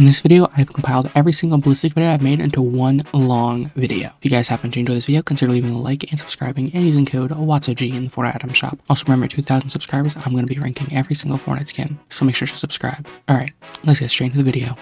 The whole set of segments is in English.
In this video, I've compiled every single ballistic video I've made into one long video. If you guys happen to enjoy this video, consider leaving a like and subscribing and using code WATSOG in the Fortnite item shop. Also remember, 2,000 subscribers, I'm going to be ranking every single Fortnite skin, so make sure to subscribe. Alright, let's get straight into the video.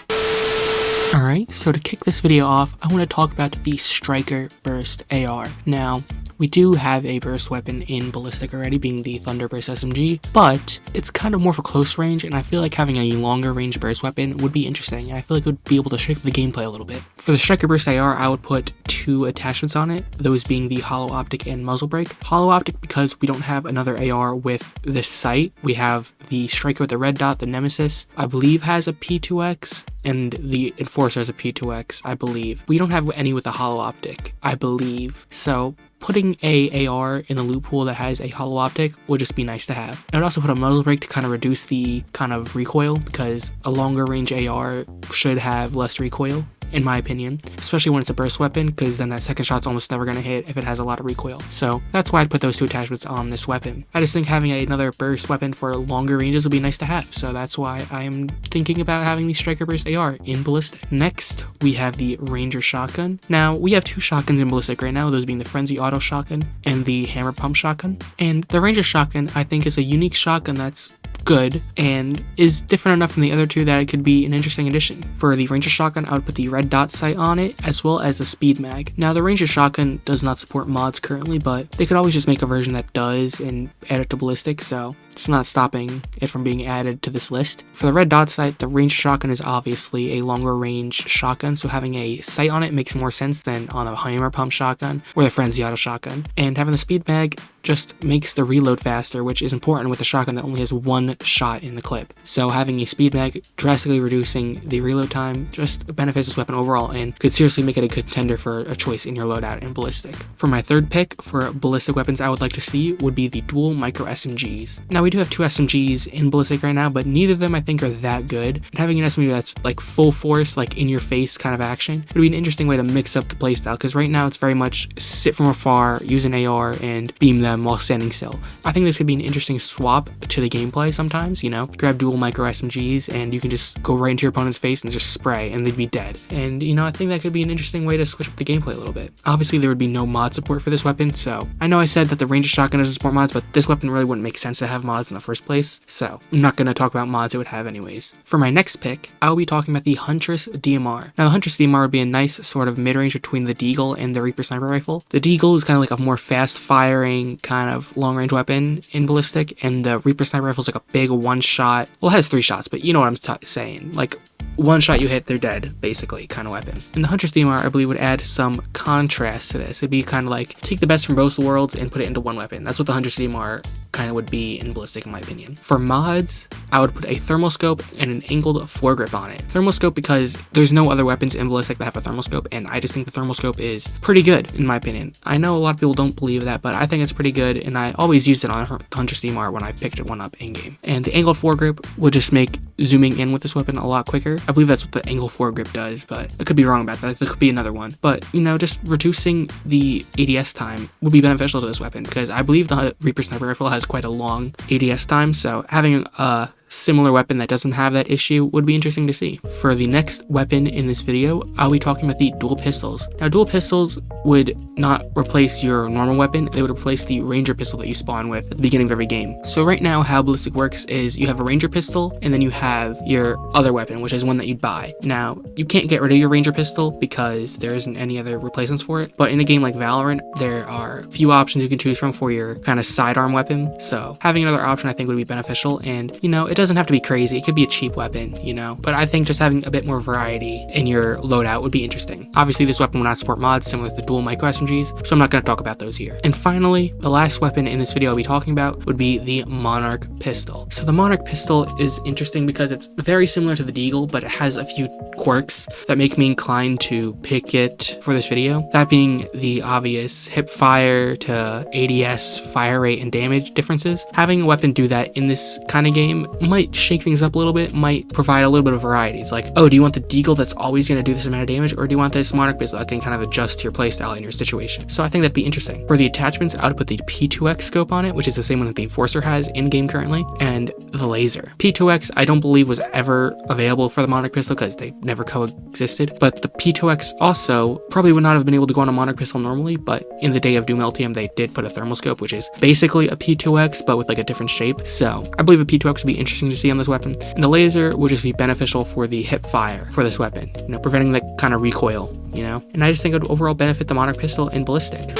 Alright, so to kick this video off, I want to talk about the Striker Burst AR. Now, we do have a burst weapon in Ballistic already, being the Thunderburst SMG, but it's kind of more for close range, and I feel like having a longer range burst weapon would be interesting, and I feel like it would be able to shake the gameplay a little bit. For the Striker Burst AR, I would put two attachments on it, those being the Hollow Optic and Muzzle Brake. Hollow Optic because we don't have another AR with this sight. We have the Striker with the red dot, the Nemesis, I believe has a P2X, and the Enforcer has a P2X, I believe. We don't have any with the Hollow Optic, I believe. So putting a AR in the loot pool that has a hollow optic would just be nice to have. I would also put a muzzle brake to kind of reduce the kind of recoil, because a longer range AR should have less recoil, in my opinion, especially when it's a burst weapon, because then that second shot's almost never going to hit if it has a lot of recoil. So that's why I'd put those two attachments on this weapon. I just think having another burst weapon for longer ranges would be nice to have, so that's why I'm thinking about having the Striker Burst AR in Ballistic. Next, we have the Ranger Shotgun. Now, we have two shotguns in Ballistic right now, those being the Frenzy Auto Shotgun and the Hammer Pump Shotgun. And the Ranger Shotgun, I think, is a unique shotgun that's good and is different enough from the other two that it could be an interesting addition. For the Ranger Shotgun, I would put the red dot sight on it, as well as the speed mag. Now, the Ranger Shotgun does not support mods currently, but they could always just make a version that does and add it to Ballistic, so it's not stopping it from being added to this list. For the red dot sight, the Ranger Shotgun is obviously a longer range shotgun, so having a sight on it makes more sense than on a Hammer Pump Shotgun or the Frenzy Auto Shotgun. And having the speed mag just makes the reload faster, which is important with a shotgun that only has one shot in the clip. So having a speed mag drastically reducing the reload time just benefits this weapon overall and could seriously make it a contender for a choice in your loadout in Ballistic. For my third pick for Ballistic weapons I would like to see would be the dual micro SMGs. Now, we do have two SMGs in Ballistic right now, but neither of them I think are that good. And having an SMG that's like full force, like in your face kind of action would be an interesting way to mix up the playstyle, because right now it's very much sit from afar, use an AR, and beam them while standing still. I think this could be an interesting swap to the gameplay sometimes, you know? Grab dual micro SMGs and you can just go right into your opponent's face and just spray and they'd be dead. And, you know, I think that could be an interesting way to switch up the gameplay a little bit. Obviously, there would be no mod support for this weapon, so I know I said that the Ranger Shotgun doesn't support mods, but this weapon really wouldn't make sense to have mods in the first place, so I'm not going to talk about mods it would have anyways. For my next pick, I'll be talking about the Huntress DMR. Now, the Huntress DMR would be a nice sort of mid-range between the Deagle and the Reaper Sniper Rifle. The Deagle is kind of like a more fast-firing kind of long-range weapon in Ballistic, and the Reaper Sniper Rifle is like a big one-shot, well, it has 3 shots, but you know what I'm saying, like one shot you hit, they're dead, basically, kind of weapon. And the Huntress DMR, I believe, would add some contrast to this. It'd be kind of like, take the best from both worlds and put it into one weapon. That's what the Huntress DMR kind of would be in Ballistic, in my opinion. For mods, I would put a thermal scope and an angled foregrip on it. Thermal scope because there's no other weapons in Ballistic that have a thermal scope, and I just think the thermal scope is pretty good, in my opinion. I know a lot of people don't believe that, but I think it's pretty good, and I always used it on Huntress DMR when I picked one up in-game. And the angled foregrip would just make zooming in with this weapon a lot quicker. I believe that's what the angle foregrip does, but I could be wrong about that. There could be another one. But, you know, just reducing the ADS time would be beneficial to this weapon, because I believe the Reaper Sniper Rifle has quite a long ADS time, so having a similar weapon that doesn't have that issue would be interesting to see. For the next weapon in this video, I'll be talking about the dual pistols. Now, dual pistols would not replace your normal weapon, they would replace the Ranger pistol that you spawn with at the beginning of every game. So right now, how Ballistic works is you have a Ranger pistol, and then you have your other weapon, which is one that you'd buy. Now, you can't get rid of your Ranger pistol because there isn't any other replacements for it, but in a game like Valorant, there are few options you can choose from for your kind of sidearm weapon, so having another option I think would be beneficial, and, you know, it doesn't have to be crazy, it could be a cheap weapon, you know, but I think just having a bit more variety in your loadout would be interesting. Obviously, this weapon will not support mods similar to the dual micro SMGs, so I'm not going to talk about those here. And finally, the last weapon in this video I'll be talking about would be the Monarch pistol. So the Monarch pistol is interesting because it's very similar to the Deagle, but it has a few quirks that make me inclined to pick it for this video. That being the obvious hip fire to ADS, fire rate, and damage differences. Having a weapon do that in this kind of game might shake things up a little bit, might provide a little bit of variety. It's like, oh, do you want the deagle that's always going to do this amount of damage, or do you want this monarch pistol that can kind of adjust to your playstyle and your situation? So I think that'd be interesting. For the attachments, I would put the P2X scope on it, which is the same one that the Enforcer has in game currently, and the laser. P2X I don't believe was ever available for the monarch pistol because they never coexisted, but the P2X also probably would not have been able to go on a monarch pistol normally, but in the day of Doom LTM they did put a thermal scope, which is basically a P2X but with like a different shape. So I believe a P2X would be interesting to see on this weapon, and the laser would just be beneficial for the hip fire for this weapon, you know, preventing that kind of recoil, you know, and I just think it would overall benefit the monarch pistol and ballistic.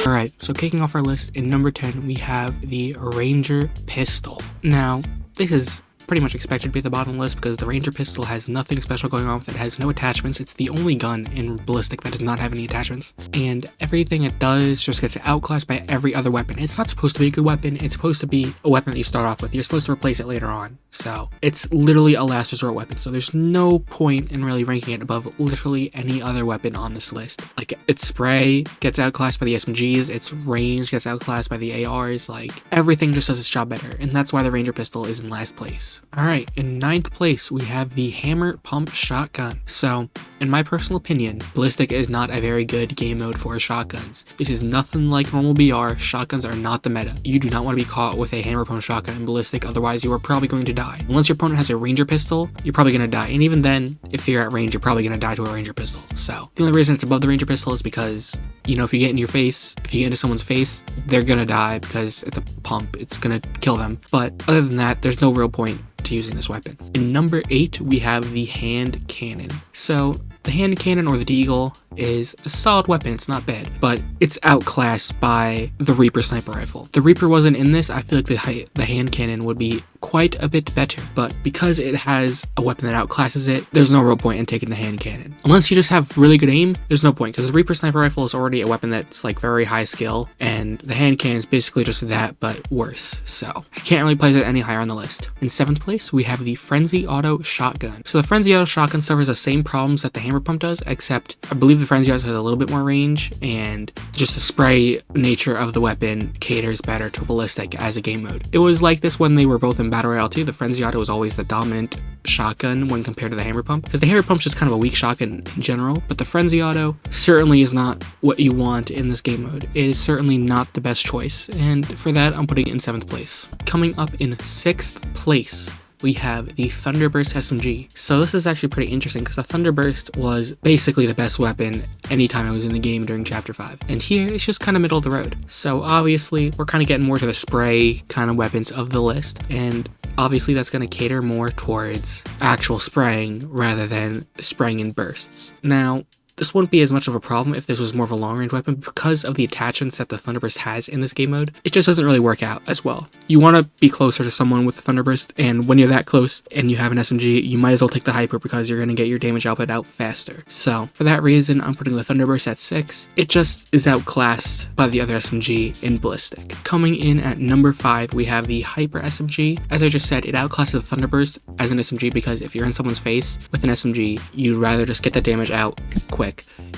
Alright, so kicking off our list, in number 10 we have the Ranger pistol. Now this is pretty much expected to be at the bottom of the list because the Ranger pistol has nothing special going on with it. It has no attachments. It's the only gun in ballistic that does not have any attachments, and everything it does just gets outclassed by every other weapon. It's not supposed to be a good weapon. It's supposed to be a weapon that you start off with. You're supposed to replace it later on, so it's literally a last resort weapon. So there's no point in really ranking it above literally any other weapon on this list. Like, its spray gets outclassed by the SMGs, its range gets outclassed by the ARs, like everything just does its job better, and that's why the Ranger pistol is in last place. Alright, in 9th place, we have the Hammer Pump Shotgun. So, in my personal opinion, Ballistic is not a very good game mode for shotguns. This is nothing like normal BR. Shotguns are not the meta. You do not want to be caught with a Hammer Pump Shotgun in Ballistic, otherwise you are probably going to die. Unless your opponent has a Ranger pistol, you're probably going to die. And even then, if you're at range, you're probably going to die to a Ranger pistol. So, the only reason it's above the Ranger pistol is because, you know, if you get in your face, if you get into someone's face, they're going to die because it's a pump. It's going to kill them. But other than that, there's no real point to using this weapon. In number 8, we have the hand cannon. So the hand cannon, or the deagle, is a solid weapon. It's not bad, but it's outclassed by the Reaper sniper rifle. The Reaper wasn't in this. I feel like the hand cannon would be quite a bit better, but because it has a weapon that outclasses it, there's no real point in taking the hand cannon. Unless you just have really good aim, there's no point, because the Reaper sniper rifle is already a weapon that's like very high skill, and the hand cannon is basically just that, but worse. So I can't really place it any higher on the list. In 7th place, we have the Frenzy Auto Shotgun. So the Frenzy Auto Shotgun suffers the same problems that the Hammer Pump does, except I believe the Frenzy Auto has a little bit more range, and just the spray nature of the weapon caters better to ballistic as a game mode. It was like this when they were both in Battle Royale 2. The Frenzy Auto was always the dominant shotgun when compared to the Hammer Pump, because the Hammer Pump's just kind of a weak shotgun in general, but the Frenzy Auto certainly is not what you want in this game mode. It is certainly not the best choice, and for that I'm putting it in 7th place. Coming up in 6th place, we have the Thunderburst SMG. So this is actually pretty interesting because the Thunderburst was basically the best weapon anytime I was in the game during Chapter 5. And here, it's just kind of middle of the road. So obviously, we're kind of getting more to the spray kind of weapons of the list. And obviously, that's going to cater more towards actual spraying rather than spraying in bursts. Now, this wouldn't be as much of a problem if this was more of a long-range weapon. Because of the attachments that the Thunderburst has in this game mode, it just doesn't really work out as well. You want to be closer to someone with the Thunderburst, and when you're that close and you have an SMG, you might as well take the Hyper because you're going to get your damage output out faster. So, for that reason, I'm putting the Thunderburst at 6. It just is outclassed by the other SMG in Ballistic. Coming in at number 5, we have the Hyper SMG. As I just said, it outclasses the Thunderburst as an SMG because if you're in someone's face with an SMG, you'd rather just get that damage out quick.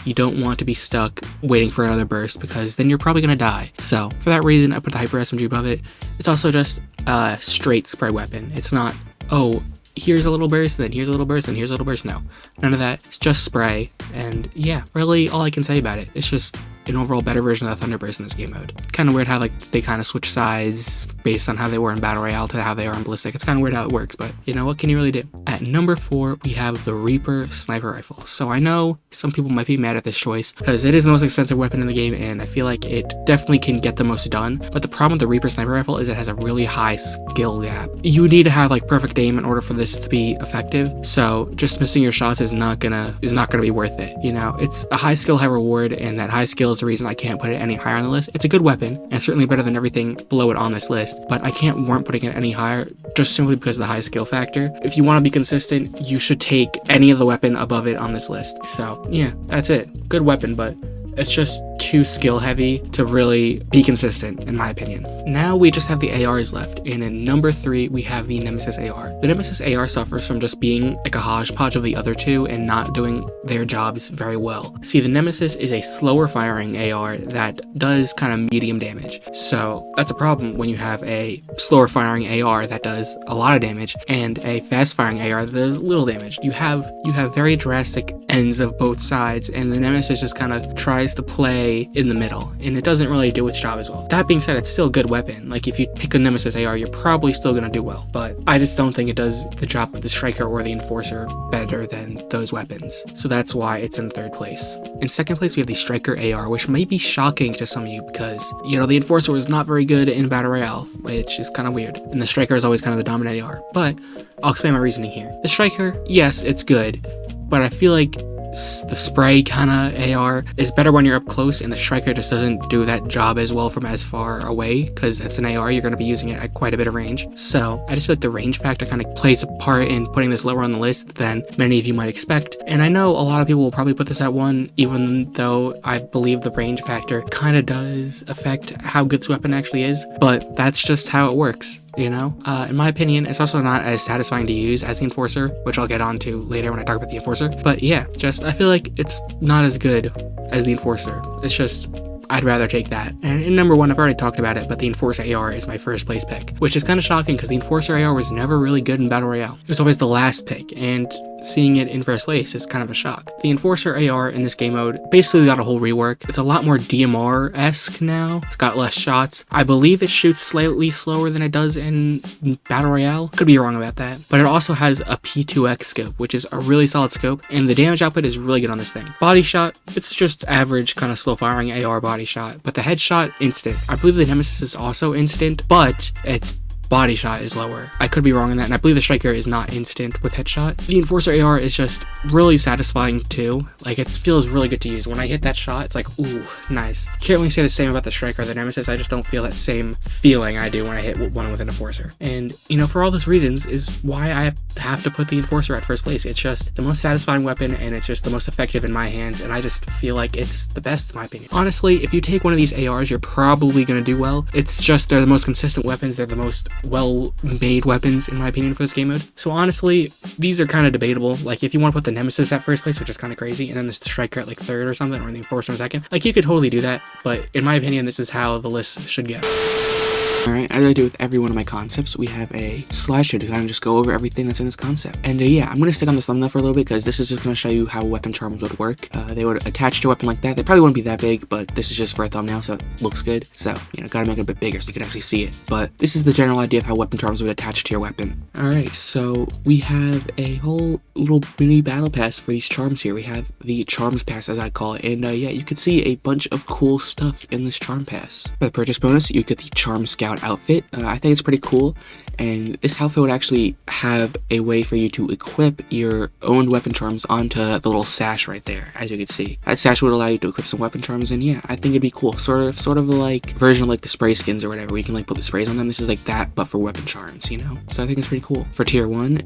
You don't want to be stuck waiting for another burst because then you're probably going to die. So for that reason, I put the Hyper SMG above it. It's also just a straight spray weapon. It's not, oh, here's a little burst, then here's a little burst, then here's a little burst. No, none of that. It's just spray. And yeah, really all I can say about it. It's just an overall better version of the Thunderburst in this game mode. Kind of weird how like they kind of switch sides based on how they were in Battle Royale to how they are in Ballistic. It's kind of weird how it works, but you know, what can you really do? At number 4, we have the Reaper Sniper Rifle. So I know some people might be mad at this choice because it is the most expensive weapon in the game, and I feel like it definitely can get the most done. But the problem with the Reaper Sniper Rifle is it has a really high skill gap. You need to have like perfect aim in order for this to be effective. So just missing your shots is not gonna be worth it. You know, it's a high skill, high reward, and that high skill is the reason I can't put it any higher on the list. It's a good weapon, and certainly better than everything below it on this list, but I can't warrant putting it any higher just simply because of the high skill factor. If you want to be consistent, you should take any of the weapon above it on this list. So yeah, that's it. Good weapon, but It's just too skill heavy to really be consistent, in my opinion. Now we just have the ARs left, and in number 3 we have the Nemesis AR. The Nemesis AR suffers from just being like a hodgepodge of the other two and not doing their jobs very well. See, the Nemesis is a slower firing AR that does kind of medium damage, so that's a problem when you have a slower firing AR that does a lot of damage and a fast firing AR that does little damage. You have very drastic ends of both sides, and the Nemesis just kind of tries to play in the middle, and it doesn't really do its job as well. That being said, it's still a good weapon. Like, if you pick a Nemesis AR, you're probably still gonna do well, but I just don't think it does the job of the Striker or the Enforcer better than those weapons. So that's why it's in 3rd place. In 2nd place, we have the Striker AR, which may be shocking to some of you because, you know, the Enforcer was not very good in Battle Royale, which is kind of weird, and the Striker is always kind of the dominant AR, but I'll explain my reasoning here. The Striker, yes, it's good, but I feel like the spray kind of AR is better when you're up close, and the Striker just doesn't do that job as well from as far away, because it's an AR, you're going to be using it at quite a bit of range. So I just feel like the range factor kind of plays a part in putting this lower on the list than many of you might expect. And I know a lot of people will probably put this at 1, even though I believe the range factor kind of does affect how good this weapon actually is, but that's just how it works. You know, in my opinion, it's also not as satisfying to use as the Enforcer, which I'll get onto later when I talk about the Enforcer. But yeah, I feel like it's not as good as the Enforcer. It's just, I'd rather take that. And in number 1, I've already talked about it, but the Enforcer AR is my 1st place pick, which is kind of shocking because the Enforcer AR was never really good in Battle Royale. It was always the last pick, and seeing it in 1st place is kind of a shock. The Enforcer AR in this game mode basically got a whole rework. It's a lot more DMR-esque now. It's got less shots. I believe it shoots slightly slower than it does in Battle Royale. Could be wrong about that. But it also has a P2X scope, which is a really solid scope, and the damage output is really good on this thing. Body shot, it's just average kind of slow firing AR body shot, but the headshot, instant. I believe the Nemesis is also instant, but its body shot is lower. I could be wrong on that, and I believe the Striker is not instant with headshot. The Enforcer AR is just really satisfying too. Like, it feels really good to use. When I hit that shot, it's like, ooh, nice. Can't really say the same about the Striker or the Nemesis. I just don't feel that same feeling I do when I hit one with an Enforcer. And, you know, for all those reasons is why I have to put the Enforcer at 1st place. It's just the most satisfying weapon, and it's just the most effective in my hands, and I just feel like it's the best in my opinion. Honestly, if you take one of these ARs, you're probably gonna do well. It's just they're the most consistent weapons. They're the most well-made weapons in my opinion for this game mode. So honestly, these are kind of debatable. Like, if you want to put the Nemesis at 1st place, which is kind of crazy, and then the Striker at like 3rd or something, or the Enforcer in 2nd, like, you could totally do that, but in my opinion, this is how the list should go. Alright, as I do with every one of my concepts, we have a slideshow to kind of just go over everything that's in this concept. And yeah, I'm going to stick on this thumbnail for a little bit because this is just going to show you how weapon charms would work. They would attach to a weapon like that. They probably wouldn't be that big, but this is just for a thumbnail, so it looks good. So, you know, gotta make it a bit bigger so you can actually see it. But this is the general idea of how weapon charms would attach to your weapon. Alright, so we have a whole little mini battle pass for these charms here. We have the charms pass, as I call it. And yeah, you can see a bunch of cool stuff in this charm pass. For the purchase bonus, you get the Charm Scout outfit. I think it's pretty cool, and this outfit would actually have a way for you to equip your own weapon charms onto the little sash right there, as you can see. That sash would allow you to equip some weapon charms, and yeah, I think it'd be cool. Sort of like version of like the spray skins or whatever, where you can like put the sprays on them. This is like that, but for weapon charms, you know? So I think it's pretty cool. For tier 1,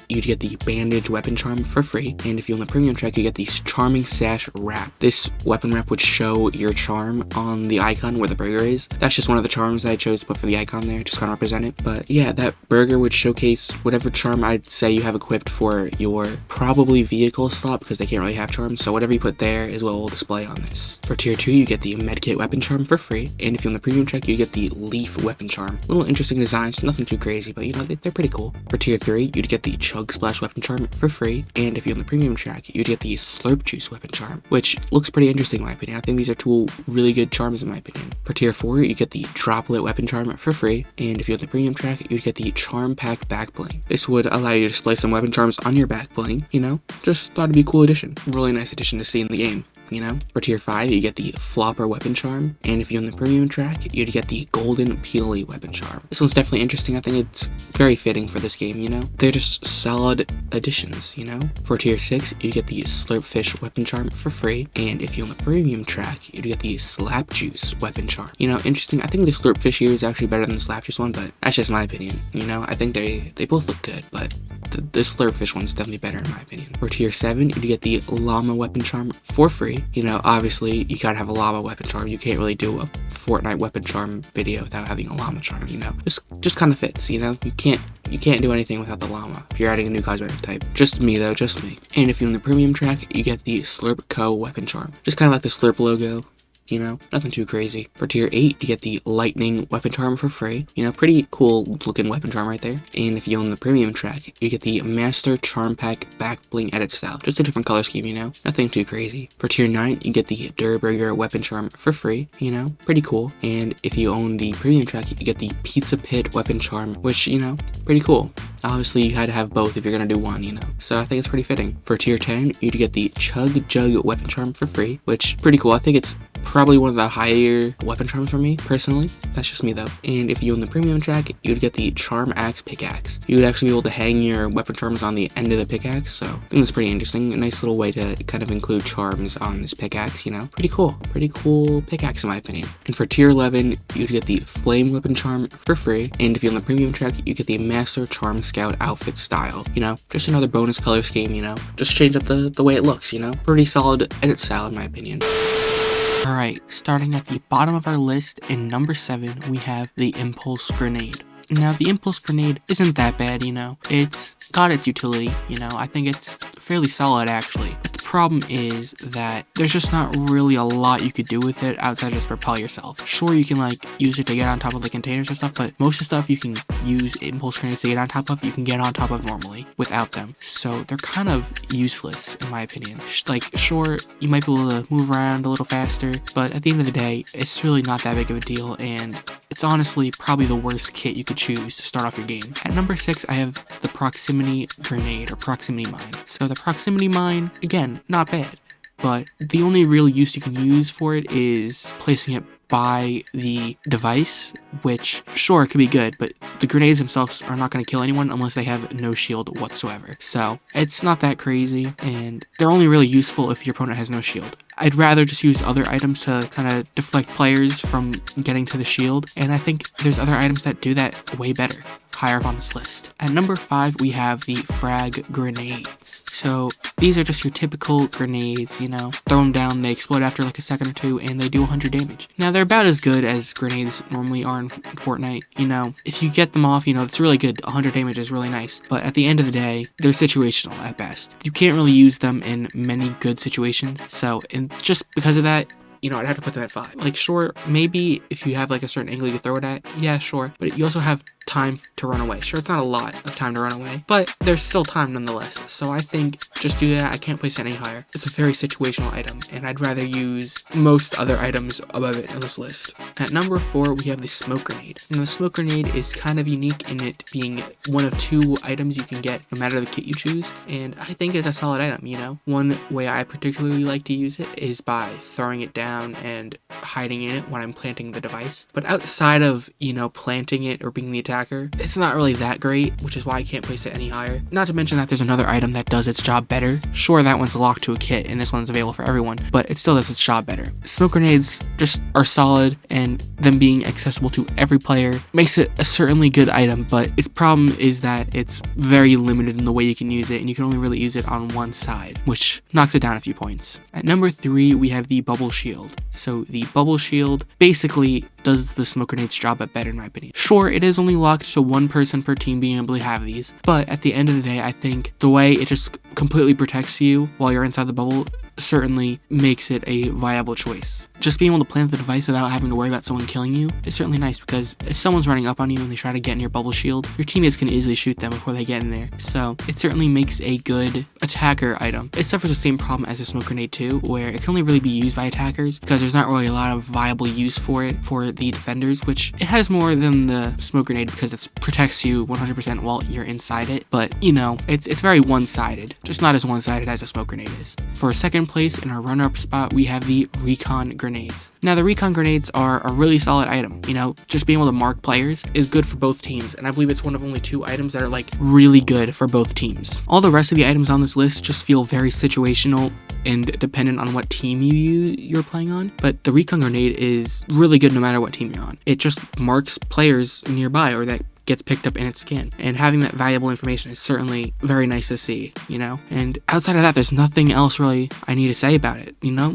you'd get the bandage weapon charm for free, and if you own the premium track, you get the charming sash wrap. This weapon wrap would show your charm on the icon where the burger is. That's just one of the charms that I chose to put for the icon there, just kind of represent it. But yeah, that burger would showcase whatever charm I'd say you have equipped for your probably vehicle slot, because they can't really have charms, so whatever you put there is what will display on this. For tier 2, you get the medkit weapon charm for free, and if you own the premium track, you get the leaf weapon charm. Little interesting designs, nothing too crazy, but you know, they're pretty cool. For tier 3, you'd get the Chug Splash weapon charm for free, and if you're on the premium track, you'd get the Slurp Juice weapon charm, which looks pretty interesting in my opinion. I think these are two really good charms in my opinion. For tier 4, you get the Droplet weapon charm for free, and if you're on the premium track, you'd get the Charm Pack back bling. This would allow you to display some weapon charms on your back bling, you know? Just thought it'd be a cool addition. Really nice addition to see in the game. You know? For tier 5, you get the Flopper weapon charm, and if you're on the premium track, you'd get the Golden Peely weapon charm. This one's definitely interesting. I think it's very fitting for this game, you know? They're just solid additions, you know? For tier 6, you get the Slurpfish weapon charm for free, and if you're on the premium track, you'd get the Slap Juice weapon charm. You know, interesting. I think the Slurpfish here is actually better than the Slap Juice one, but that's just my opinion, you know? I think they both look good, but the Slurpfish one's definitely better in my opinion. For tier 7, you get the Llama weapon charm for free, free. You know, obviously you gotta have a llama weapon charm. You can't really do a Fortnite weapon charm video without having a llama charm, you know. Just kind of fits, you know. You can't do anything without the llama if you're adding a new cosmetic type. Just me though, just me. And if you're in the premium track, you get the Slurp Co. weapon charm. Just kind of like the Slurp logo. You know, nothing too crazy. For tier 8, you get the Lightning weapon charm for free. You know, pretty cool looking weapon charm right there. And if you own the premium track, you get the Master Charm Pack back bling edit style. Just a different color scheme, you know, nothing too crazy. For tier 9, you get the Durburger weapon charm for free. You know, pretty cool. And if you own the premium track, you get the Pizza Pit weapon charm, which, you know, pretty cool. Obviously, you had to have both if you're gonna do one, you know. So I think it's pretty fitting. For tier 10, you'd get the Chug Jug weapon charm for free, which pretty cool. I think it's probably one of the higher weapon charms for me, personally. That's just me though. And if you own the premium track, you'd get the Charm Axe pickaxe. You would actually be able to hang your weapon charms on the end of the pickaxe, so I think that's pretty interesting. A nice little way to kind of include charms on this pickaxe, you know. Pretty cool pickaxe in my opinion. And for tier 11, you'd get the Flame weapon charm for free. And if you're on the premium track, you get the Master Charm Scout outfit style. You know, just another bonus color scheme, you know. Just change up the way it looks, you know. Pretty solid edit style in my opinion. Alright, starting at the bottom of our list, in number 7, we have the Impulse Grenade. Now, the Impulse Grenade isn't that bad, you know. It's got its utility, you know. I think it's fairly solid, actually. But the problem is that there's just not really a lot you could do with it outside of just propel yourself. Sure, you can, like, use it to get on top of the containers and stuff, but most of the stuff you can use Impulse Grenades to get on top of, you can get on top of normally without them. So they're kind of useless, in my opinion. Like, sure, you might be able to move around a little faster, but at the end of the day, it's really not that big of a deal, and it's honestly probably the worst kit you could choose to start off your game. At number 6, I have the Proximity Grenade, or Proximity Mine. So the Proximity Mine, again, not bad, but the only real use you can use for it is placing it by the device, which, sure, it could be good, but the grenades themselves are not going to kill anyone unless they have no shield whatsoever. So it's not that crazy, and they're only really useful if your opponent has no shield. I'd rather just use other items to kind of deflect players from getting to the shield, and I think there's other items that do that way better, higher up on this list. At number 5, we have the Frag Grenades. So these are just your typical grenades, you know, throw them down, they explode after like a second or two, and they do 100 damage. Now, they're about as good as grenades normally are in Fortnite, you know. If you get them off, you know, it's really good. 100 damage is really nice, but at the end of the day, they're situational at best. You can't really use them in many good situations, so, and just because of that, you know, I'd have to put them at 5. Like, sure, maybe if you have like a certain angle you throw it at, yeah, sure, but you also have time to run away. Sure, it's not a lot of time to run away, but there's still time nonetheless. So I think just do that. I can't place it any higher. It's a very situational item, and I'd rather use most other items above it on this list. At number 4, we have the Smoke Grenade. Now, the Smoke Grenade is kind of unique in it being one of 2 items you can get no matter the kit you choose, and I think it's a solid item, you know. One way I particularly like to use it is by throwing it down and hiding in it when I'm planting the device. But outside of, you know, planting it or being the attacker, it's not really that great, which is why I can't place it any higher. Not to mention that there's another item that does its job better. Sure, that one's locked to a kit and this one's available for everyone, but it still does its job better. Smoke grenades just are solid, and them being accessible to every player makes it a certainly good item, but its problem is that it's very limited in the way you can use it, and you can only really use it on one side, which knocks it down a few points. At number 3, we have the Bubble Shield. So the Bubble Shield basically does the smoke grenade's job but better in my opinion. Sure, it is only locked to one person per team being able to have these, but at the end of the day, I think the way it just completely protects you while you're inside the bubble certainly makes it a viable choice. Just being able to plant the device without having to worry about someone killing you is certainly nice, because if someone's running up on you and they try to get in your bubble shield, your teammates can easily shoot them before they get in there. So it certainly makes a good attacker item. It suffers the same problem as a smoke grenade too, where it can only really be used by attackers because there's not really a lot of viable use for it for the defenders, which it has more than the smoke grenade because it protects you 100% while you're inside it. But you know, it's very one-sided, just not as one-sided as a smoke grenade is. For second place in our runner-up spot, we have the recon grenades. Now, the recon grenades are a really solid item. You know, just being able to mark players is good for both teams, and I believe it's one of only 2 items that are like really good for both teams. All the rest of the items on this list just feel very situational and dependent on what team you're playing on, but the recon grenade is really good no matter what team you're on. It just marks players nearby or that gets picked up in its skin. And having that valuable information is certainly very nice to see, you know? And outside of that, there's nothing else really I need to say about it, you know?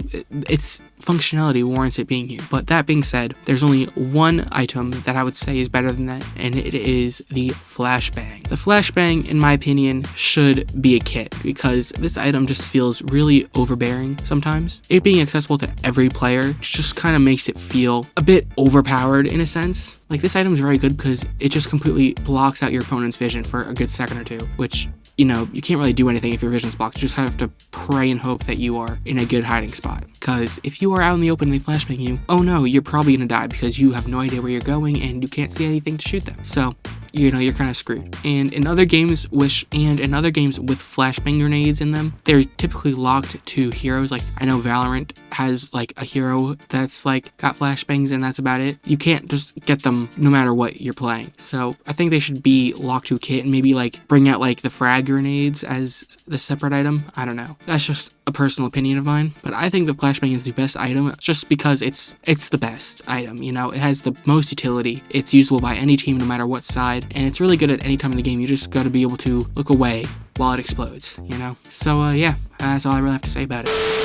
Its functionality warrants it being here. But that being said, there's only one item that I would say is better than that, and it is the flashbang. The flashbang, in my opinion, should be a kit, because this item just feels really overbearing sometimes. It being accessible to every player just kind of makes it feel a bit overpowered in a sense. Like, this item is very good because it just completely blocks out your opponent's vision for a good second or two, which, you know, you can't really do anything if your vision's blocked. You just have to pray and hope that you are in a good hiding spot. Because if you are out in the open and they flashbang you, oh no, you're probably gonna die because you have no idea where you're going and you can't see anything to shoot them. So, you know, you're kind of screwed. And in other games with flashbang grenades in them, they're typically locked to heroes. Like, I know Valorant has like a hero that's like got flashbangs and that's about it. You can't just get them no matter what you're playing. So I think they should be locked to a kit and maybe like bring out like the frag grenades as the separate item. I don't know. That's just a personal opinion of mine, but I think the flashbang is the best item just because it's the best item. You know, it has the most utility. It's usable by any team no matter what side, and it's really good at any time in the game. You just got to be able to look away while it explodes, you know? So yeah, that's all I really have to say about it.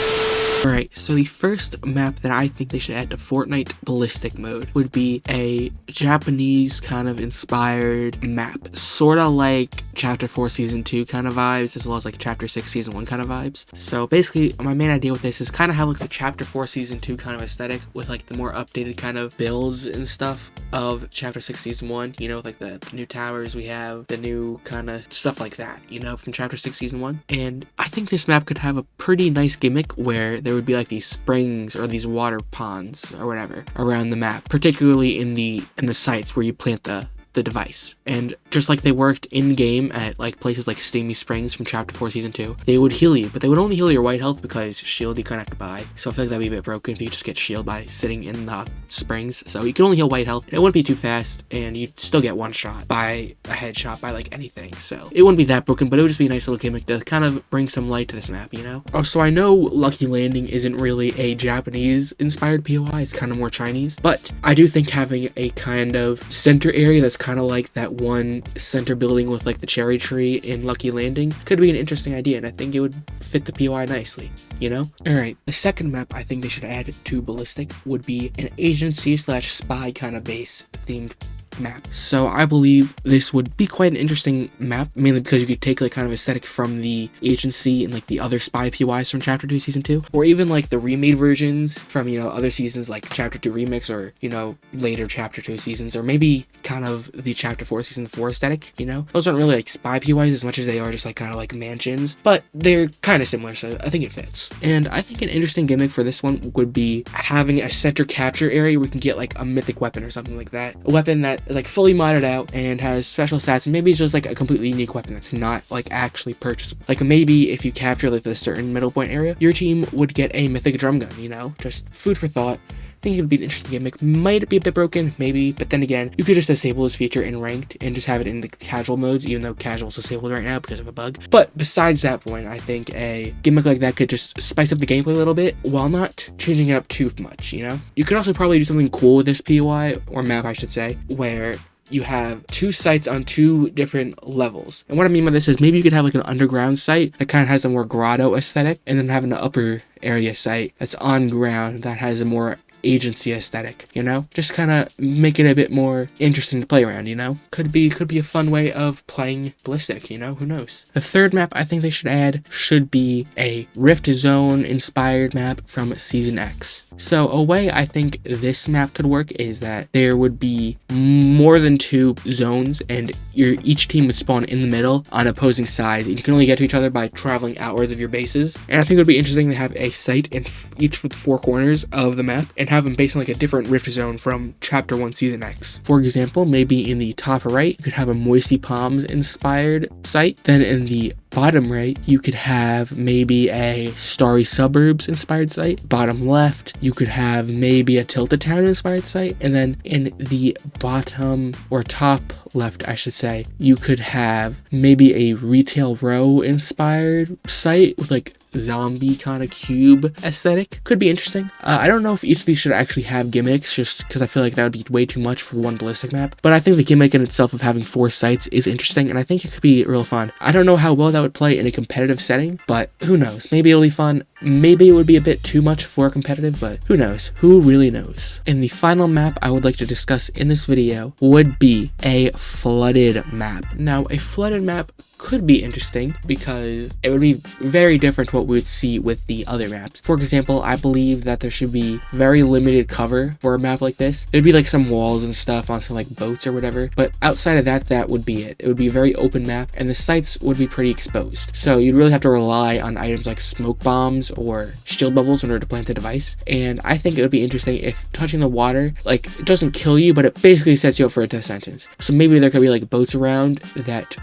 Alright, so the first map that I think they should add to Fortnite Ballistic mode would be a Japanese kind of inspired map. Sort of like Chapter 4 Season 2 kind of vibes, as well as like Chapter 6 Season 1 kind of vibes. So basically, my main idea with this is kind of have like the Chapter 4 Season 2 kind of aesthetic with like the more updated kind of builds and stuff of Chapter 6 Season 1, you know, like the new towers we have, the new kind of stuff like that, you know, from Chapter 6 Season 1. And I think this map could have a pretty nice gimmick where there would be like these springs or these water ponds or whatever around the map, particularly in the sites where you plant the device. And just like they worked in-game at like places like Steamy Springs from Chapter 4 Season 2, they would heal you, but they would only heal your white health because shield you kind of have to buy. So I feel like that'd be a bit broken if you could just get shield by sitting in the springs. So you can only heal white health, and it wouldn't be too fast, and you'd still get one shot by a headshot by like anything. So it wouldn't be that broken, but it would just be a nice little gimmick to kind of bring some light to this map, you know? Oh, so I know Lucky Landing isn't really a Japanese inspired POI, it's kind of more Chinese, but I do think having a kind of center area that's kind of like that one center building with like the cherry tree in Lucky Landing could be an interesting idea, and I think it would fit the POI nicely, you know? Alright, the second map I think they should add to Ballistic would be an agency/spy kind of base themed map. So I believe this would be quite an interesting map, mainly because you could take like kind of aesthetic from the agency and like the other spy POIs from Chapter 2 Season 2, or even like the remade versions from, you know, other seasons like Chapter 2 Remix, or, you know, later Chapter 2 seasons, or maybe kind of the Chapter 4 Season 4 aesthetic, you know? Those aren't really like spy POIs as much as they are just like kind of like mansions, but they're kind of similar, so I think it fits. And I think an interesting gimmick for this one would be having a center capture area where we can get like a mythic weapon or something like that. A weapon that is like fully modded out and has special stats, and maybe it's just like a completely unique weapon that's not like actually purchasable. Like maybe if you capture like a certain middle point area, your team would get a mythic drum gun, you know? Just food for thought. I think it would be an interesting gimmick. Might be a bit broken, maybe, but then again, you could just disable this feature in ranked and just have it in the casual modes, even though casual is disabled right now because of a bug. But besides that point, I think a gimmick like that could just spice up the gameplay a little bit while not changing it up too much, you know? You could also probably do something cool with this POI, or map I should say, where you have two sites on two different levels. And what I mean by this is maybe you could have like an underground site that kind of has a more grotto aesthetic, and then have an upper area site that's on ground that has a more agency aesthetic, you know? Just kind of make it a bit more interesting to play around, you know? Could be a fun way of playing Ballistic, you know? Who knows? The third map I think they should add should be a Rift Zone inspired map from Season X. So a way I think this map could work is that there would be more than two zones, and each team would spawn in the middle on opposing sides, and you can only get to each other by traveling outwards of your bases. And I think it would be interesting to have a site in each of the four corners of the map, and have them based on like a different Rift Zone from Chapter 1 Season X. For example, maybe in the top right, you could have a Moisty Palms inspired site. Then in the bottom right, you could have maybe a Starry Suburbs inspired site. Bottom left, you could have maybe a Tilted Town inspired site. And then in the bottom or top left, I should say, you could have maybe a Retail Row inspired site with like zombie kind of cube aesthetic. Could be interesting. I don't know if each of these should actually have gimmicks, just because I feel like that would be way too much for one ballistic map. But I think the gimmick in itself of having 4 sights is interesting, and I think it could be real fun. I don't know how well that would play in a competitive setting, but who knows? Maybe it'll be fun. Maybe it would be a bit too much for competitive, but who knows? Who really knows? And the final map I would like to discuss in this video would be a flooded map. Now, a flooded map could be interesting because it would be very different to what we would see with the other maps. For example, I believe that there should be very limited cover for a map like this. There'd be like some walls and stuff on some like boats or whatever, but outside of that, that would be it. It would be a very open map and the sights would be pretty exposed. So you'd really have to rely on items like smoke bombs or shield bubbles in order to plant the device. And I think it would be interesting if touching the water, like, it doesn't kill you, but it basically sets you up for a death sentence. So maybe there could be like boats around that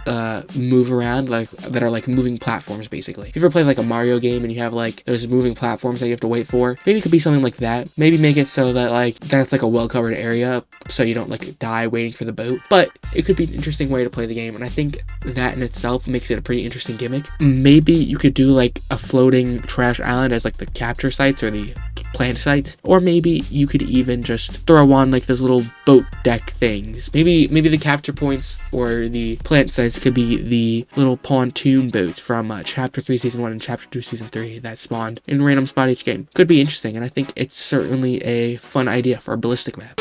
move around, like that are like moving platforms basically. If you ever played like a Mario game and you have like those moving platforms that you have to wait for, maybe it could be something like that. Maybe make it so that like that's like a well-covered area so you don't like die waiting for the boat. But it could be an interesting way to play the game, and I think that in itself makes it a pretty interesting gimmick. Maybe you could do like a floating trash island as like the capture sites or the plant sites, or maybe you could even just throw on like those little boat deck things. Maybe the capture points or the plant sites could be the little pontoon boats from chapter 3 season 1 and chapter 2 season 3 that spawned in a random spot each game. Could be interesting, and I think it's certainly a fun idea for a ballistic map.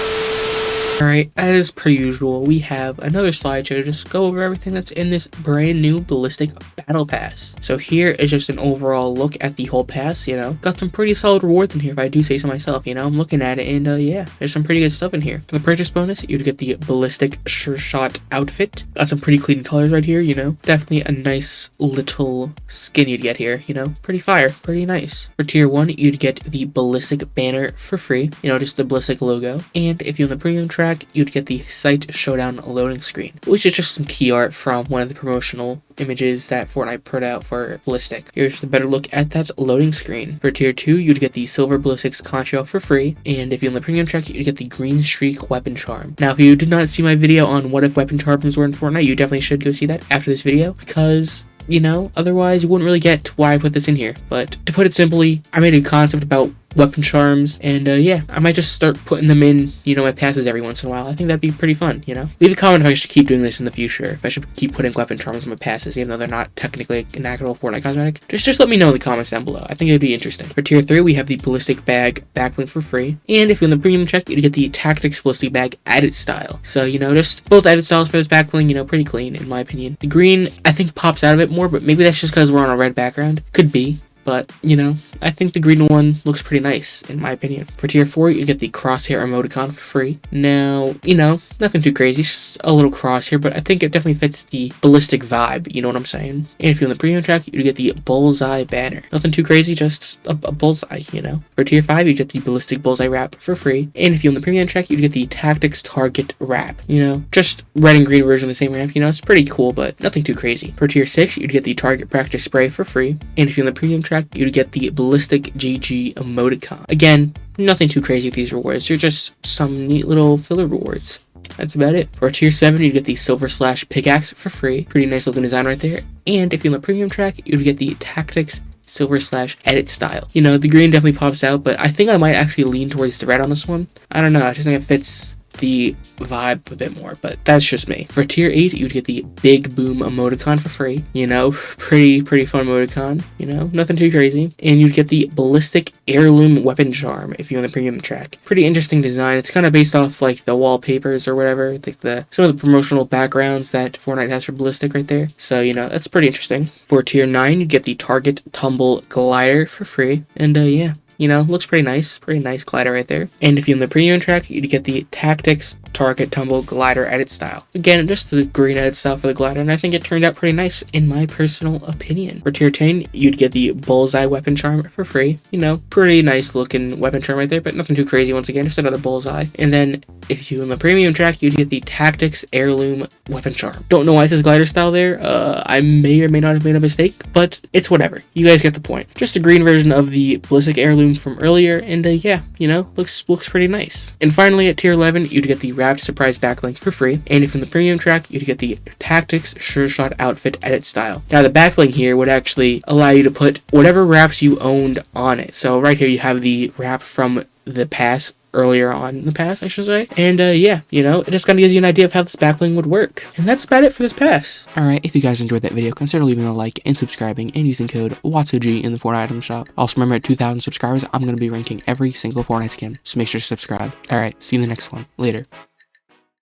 Alright, as per usual, we have another slideshow to just go over everything that's in this brand new Ballistic Battle Pass. So here is just an overall look at the whole pass, you know. Got some pretty solid rewards in here if I do say so myself, you know. I'm looking at it and yeah, there's some pretty good stuff in here. For the purchase bonus, you'd get the Ballistic Sure Shot outfit. Got some pretty clean colors right here, you know. Definitely a nice little skin you'd get here, you know. Pretty fire, pretty nice. For tier 1, you'd get the Ballistic banner for free, you know, just the Ballistic logo. And if you're on the premium track, you'd get the Site Showdown loading screen, which is just some key art from one of the promotional images that Fortnite put out for Ballistic. Here's a better look at that loading screen. For tier 2, you'd get the Silver Ballistics concho for free, and if you're on the premium track, you'd get the Green Streak weapon charm. Now, if you did not see my video on what if weapon charms were in Fortnite, you definitely should go see that after this video, because you know, otherwise you wouldn't really get why I put this in here. But to put it simply, I made a concept about weapon charms, and yeah, I might just start putting them in, you know, my passes every once in a while. I think that'd be pretty fun, you know. Leave a comment if I should keep doing this in the future, if I should keep putting weapon charms in my passes, even though they're not technically an actual Fortnite cosmetic. Just let me know in the comments down below. I think it'd be interesting. For tier 3, we have the Ballistic Bag backbling for free, and if you're in the premium check, you get the Tactics Ballistic Bag edit style. So, you know, just both edit styles for this backbling, you know, pretty clean in my opinion. The green, I think, pops out a bit more, but maybe that's just because we're on a red background. Could be. But, you know, I think the green one looks pretty nice, in my opinion. For tier 4, you get the crosshair emoticon for free. Now, you know, nothing too crazy, it's just a little crosshair, but I think it definitely fits the ballistic vibe, you know what I'm saying? And if you're on the premium track, you get the bullseye banner. Nothing too crazy, just a bullseye, you know? For tier 5, you get the ballistic bullseye wrap for free. And if you're on the premium track, you get the tactics target wrap, you know? Just red and green version of the same wrap, you know? It's pretty cool, but nothing too crazy. For tier 6, you'd get the target practice spray for free. And if you're on the premium track, you'd get the ballistic GG emoticon. Again, nothing too crazy with these rewards. They're just some neat little filler rewards. That's about it. For tier 7, you get the Silver Slash pickaxe for free. Pretty nice looking design right there. And if you're on the premium track, you'd get the Tactics Silver Slash edit style. You know, the green definitely pops out, but I think I might actually lean towards the red on this one. I don't know, I just think it fits the vibe a bit more, but that's just me. For tier 8, you'd get the Big Boom emoticon for free. You know, pretty fun emoticon, you know, nothing too crazy. And you'd get the Ballistic Heirloom weapon charm if you're on the premium track. Pretty interesting design. It's kind of based off like the wallpapers or whatever, like some of the promotional backgrounds that Fortnite has for Ballistic right there. So, you know, that's pretty interesting. For tier 9, you'd get the Target Tumble glider for free. And yeah, you know, looks pretty nice glider right there. And if you're in the premium track, you'd get the Tactics Target Tumble glider edit style. Again, just the green edit style for the glider, and I think it turned out pretty nice in my personal opinion. For tier 10, you'd get the bullseye weapon charm for free. You know, pretty nice looking weapon charm right there, but nothing too crazy once again, just another bullseye. And then if you're in the premium track, you'd get the Tactics Heirloom weapon charm. Don't know why it says glider style there. I may or may not have made a mistake, but it's whatever. You guys get the point. Just a green version of the Ballistic Heirloom from earlier, and yeah, you know, looks pretty nice. And finally, at tier 11, you'd get the wrapped surprise backlink for free, and from the premium track, you'd get the Tactics Sure Shot Outfit Edit Style. Now, the backlink here would actually allow you to put whatever wraps you owned on it. So right here, you have the wrap from the pass, earlier on in the pass, I should say. And yeah, you know, it just kind of gives you an idea of how this backlink would work. And that's about it for this pass. Alright, if you guys enjoyed that video, consider leaving a like and subscribing and using code WATSOG in the Fortnite item shop. Also remember, at 2,000 subscribers, I'm going to be ranking every single Fortnite skin, so make sure to subscribe. Alright, see you in the next one. Later.